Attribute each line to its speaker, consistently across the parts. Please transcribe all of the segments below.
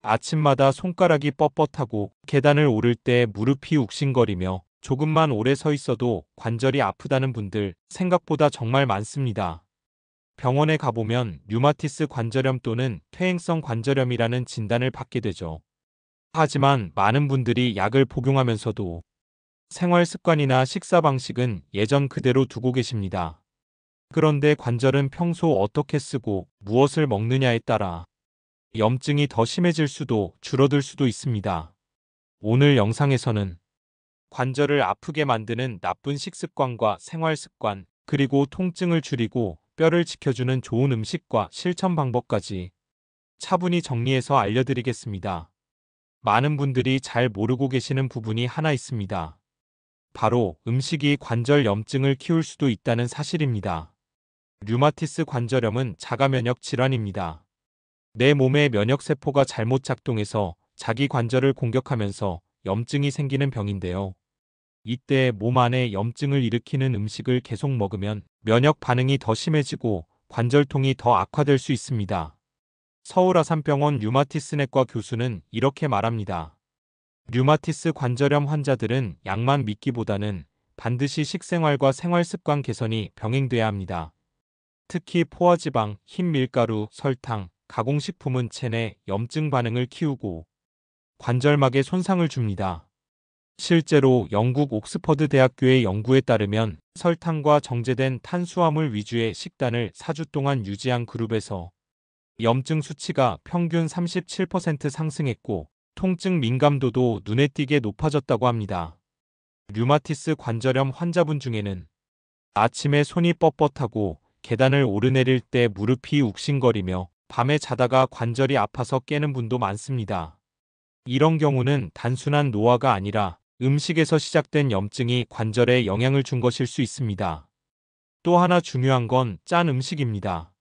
Speaker 1: 아침마다 손가락이 뻣뻣하고 계단을 오를 때 무릎이 욱신거리며 조금만 오래 서 있어도 관절이 아프다는 분들 생각보다 정말 많습니다. 병원에 가보면 류마티스 관절염 또는 퇴행성 관절염이라는 진단을 받게 되죠. 하지만 많은 분들이 약을 복용하면서도 생활 습관이나 식사 방식은 예전 그대로 두고 계십니다. 그런데 관절은 평소 어떻게 쓰고 무엇을 먹느냐에 따라 염증이 더 심해질 수도 줄어들 수도 있습니다. 오늘 영상에서는 관절을 아프게 만드는 나쁜 식습관과 생활 습관, 그리고 통증을 줄이고 뼈를 지켜주는 좋은 음식과 실천 방법까지 차분히 정리해서 알려드리겠습니다. 많은 분들이 잘 모르고 계시는 부분이 하나 있습니다. 바로 음식이 관절 염증을 키울 수도 있다는 사실입니다. 류마티스 관절염은 자가 면역 질환입니다. 내 몸의 면역세포가 잘못 작동해서 자기 관절을 공격하면서 염증이 생기는 병인데요. 이때 몸 안에 염증을 일으키는 음식을 계속 먹으면 면역 반응이 더 심해지고 관절통이 더 악화될 수 있습니다. 서울아산병원 류마티스내과 교수는 이렇게 말합니다. 류마티스 관절염 환자들은 약만 믿기보다는 반드시 식생활과 생활습관 개선이 병행돼야 합니다. 특히 포화지방, 흰 밀가루, 설탕, 가공식품은 체내 염증 반응을 키우고 관절막에 손상을 줍니다. 실제로 영국 옥스퍼드 대학교의 연구에 따르면 설탕과 정제된 탄수화물 위주의 식단을 4주 동안 유지한 그룹에서 염증 수치가 평균 37% 상승했고 통증 민감도도 눈에 띄게 높아졌다고 합니다. 류마티스 관절염 환자분 중에는 아침에 손이 뻣뻣하고 계단을 오르내릴 때 무릎이 욱신거리며 밤에 자다가 관절이 아파서 깨는 분도 많습니다. 이런 경우는 단순한 노화가 아니라 음식에서 시작된 염증이 관절에 영향을 준 것일 수 있습니다. 또 하나 중요한 건 짠 음식입니다.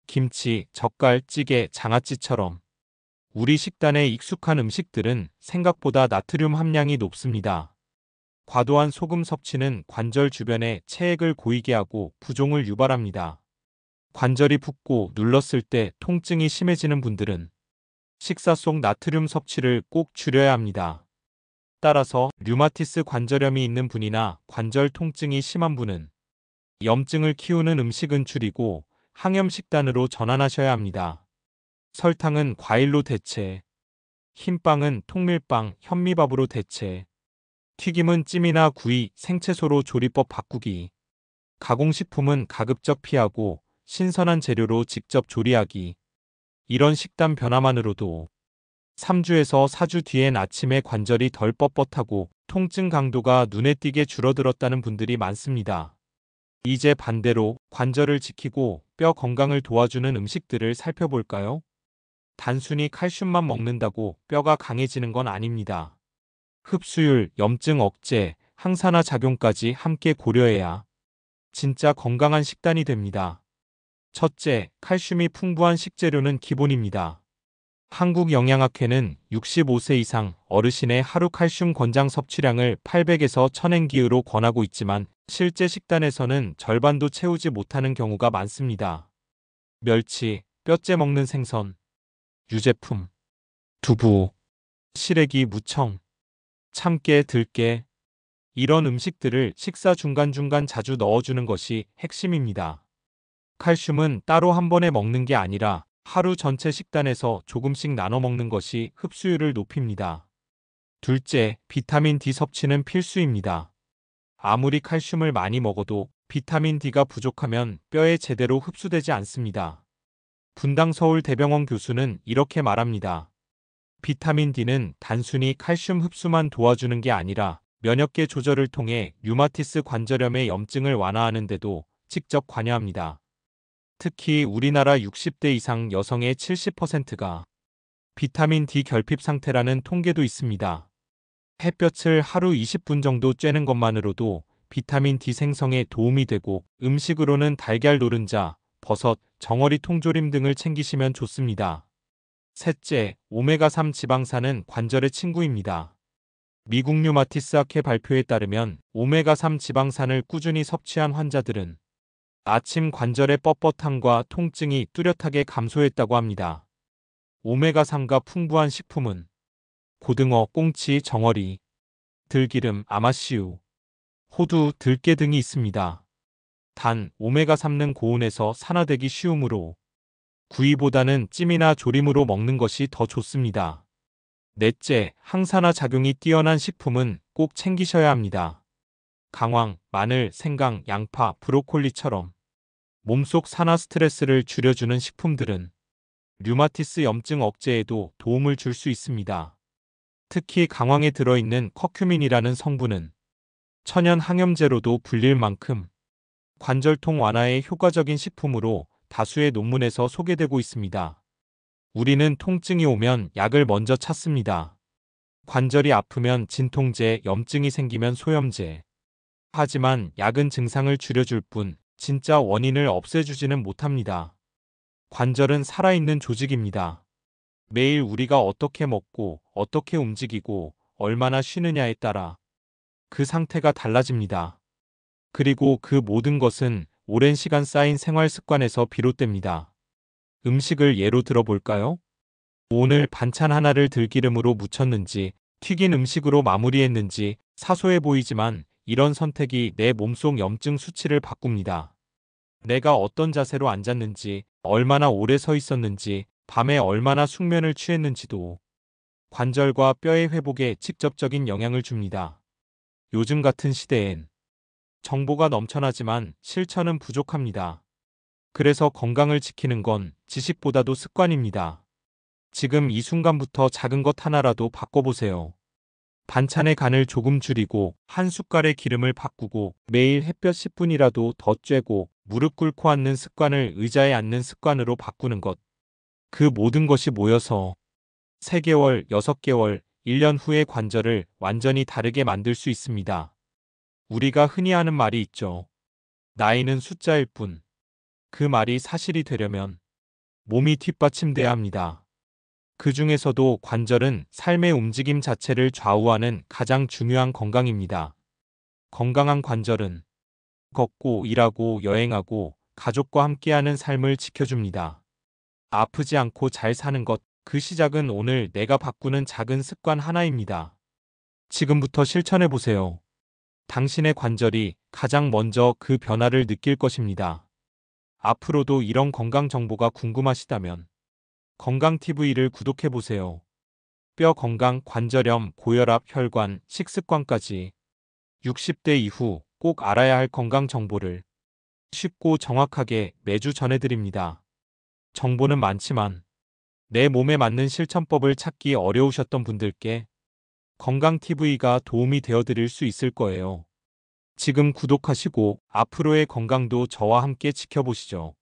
Speaker 1: 김치, 젓갈, 찌개, 장아찌처럼 우리 식단에 익숙한 음식들은 생각보다 나트륨 함량이 높습니다. 과도한 소금 섭취는 관절 주변에 체액을 고이게 하고 부종을 유발합니다. 관절이 붓고 눌렀을 때 통증이 심해지는 분들은 식사 속 나트륨 섭취를 꼭 줄여야 합니다. 따라서 류마티스 관절염이 있는 분이나 관절 통증이 심한 분은 염증을 키우는 음식은 줄이고 항염 식단으로 전환하셔야 합니다. 설탕은 과일로 대체, 흰빵은 통밀빵, 현미밥으로 대체, 튀김은 찜이나 구이, 생채소로 조리법 바꾸기, 가공식품은 가급적 피하고 신선한 재료로 직접 조리하기. 이런 식단 변화만으로도 3주에서 4주 뒤엔 아침에 관절이 덜 뻣뻣하고 통증 강도가 눈에 띄게 줄어들었다는 분들이 많습니다. 이제 반대로 관절을 지키고 뼈 건강을 도와주는 음식들을 살펴볼까요? 단순히 칼슘만 먹는다고 뼈가 강해지는 건 아닙니다. 흡수율, 염증 억제, 항산화 작용까지 함께 고려해야 진짜 건강한 식단이 됩니다. 첫째, 칼슘이 풍부한 식재료는 기본입니다. 한국영양학회는 65세 이상 어르신의 하루 칼슘 권장 섭취량을 800에서 1000mg으로 권하고 있지만 실제 식단에서는 절반도 채우지 못하는 경우가 많습니다. 멸치, 뼈째 먹는 생선, 유제품, 두부, 시래기, 무청, 참깨, 들깨 이런 음식들을 식사 중간중간 자주 넣어주는 것이 핵심입니다. 칼슘은 따로 한 번에 먹는 게 아니라 하루 전체 식단에서 조금씩 나눠 먹는 것이 흡수율을 높입니다. 둘째, 비타민 D 섭취는 필수입니다. 아무리 칼슘을 많이 먹어도 비타민 D가 부족하면 뼈에 제대로 흡수되지 않습니다. 분당서울대병원 교수는 이렇게 말합니다. 비타민 D는 단순히 칼슘 흡수만 도와주는 게 아니라 면역계 조절을 통해 류마티스 관절염의 염증을 완화하는 데도 직접 관여합니다. 특히 우리나라 60대 이상 여성의 70%가 비타민 D 결핍 상태라는 통계도 있습니다. 햇볕을 하루 20분 정도 쬐는 것만으로도 비타민 D 생성에 도움이 되고 음식으로는 달걀 노른자, 버섯, 정어리 통조림 등을 챙기시면 좋습니다. 셋째, 오메가3 지방산은 관절의 친구입니다. 미국 류마티스 학회 발표에 따르면 오메가3 지방산을 꾸준히 섭취한 환자들은 아침 관절의 뻣뻣함과 통증이 뚜렷하게 감소했다고 합니다. 오메가3가 풍부한 식품은 고등어, 꽁치, 정어리, 들기름, 아마씨유, 호두, 들깨 등이 있습니다. 단, 오메가3는 고온에서 산화되기 쉬우므로 구이보다는 찜이나 조림으로 먹는 것이 더 좋습니다. 넷째, 항산화 작용이 뛰어난 식품은 꼭 챙기셔야 합니다. 강황, 마늘, 생강, 양파, 브로콜리처럼 몸속 산화 스트레스를 줄여주는 식품들은 류마티스 염증 억제에도 도움을 줄 수 있습니다. 특히 강황에 들어있는 커큐민이라는 성분은 천연 항염제로도 불릴 만큼 관절통 완화에 효과적인 식품으로 다수의 논문에서 소개되고 있습니다. 우리는 통증이 오면 약을 먼저 찾습니다. 관절이 아프면 진통제, 염증이 생기면 소염제. 하지만 약은 증상을 줄여줄 뿐 진짜 원인을 없애주지는 못합니다. 관절은 살아있는 조직입니다. 매일 우리가 어떻게 먹고, 어떻게 움직이고, 얼마나 쉬느냐에 따라 그 상태가 달라집니다. 그리고 그 모든 것은 오랜 시간 쌓인 생활 습관에서 비롯됩니다. 음식을 예로 들어볼까요? 오늘 반찬 하나를 들기름으로 무쳤는지, 튀긴 음식으로 마무리했는지 사소해 보이지만 이런 선택이 내 몸속 염증 수치를 바꿉니다. 내가 어떤 자세로 앉았는지, 얼마나 오래 서 있었는지, 밤에 얼마나 숙면을 취했는지도 관절과 뼈의 회복에 직접적인 영향을 줍니다. 요즘 같은 시대엔 정보가 넘쳐나지만 실천은 부족합니다. 그래서 건강을 지키는 건 지식보다도 습관입니다. 지금 이 순간부터 작은 것 하나라도 바꿔보세요. 반찬의 간을 조금 줄이고 한 숟갈의 기름을 바꾸고 매일 햇볕 10분이라도 더 쬐고 무릎 꿇고 앉는 습관을 의자에 앉는 습관으로 바꾸는 것. 그 모든 것이 모여서 3개월, 6개월, 1년 후의 관절을 완전히 다르게 만들 수 있습니다. 우리가 흔히 하는 말이 있죠. 나이는 숫자일 뿐. 그 말이 사실이 되려면 몸이 뒷받침돼야 합니다. 그 중에서도 관절은 삶의 움직임 자체를 좌우하는 가장 중요한 건강입니다. 건강한 관절은 걷고 일하고 여행하고 가족과 함께하는 삶을 지켜줍니다. 아프지 않고 잘 사는 것, 그 시작은 오늘 내가 바꾸는 작은 습관 하나입니다. 지금부터 실천해 보세요. 당신의 관절이 가장 먼저 그 변화를 느낄 것입니다. 앞으로도 이런 건강 정보가 궁금하시다면 건강TV를 구독해 보세요. 뼈 건강, 관절염, 고혈압, 혈관, 식습관까지 60대 이후 꼭 알아야 할 건강 정보를 쉽고 정확하게 매주 전해드립니다. 정보는 많지만 내 몸에 맞는 실천법을 찾기 어려우셨던 분들께 건강TV가 도움이 되어드릴 수 있을 거예요. 지금 구독하시고 앞으로의 건강도 저와 함께 지켜보시죠.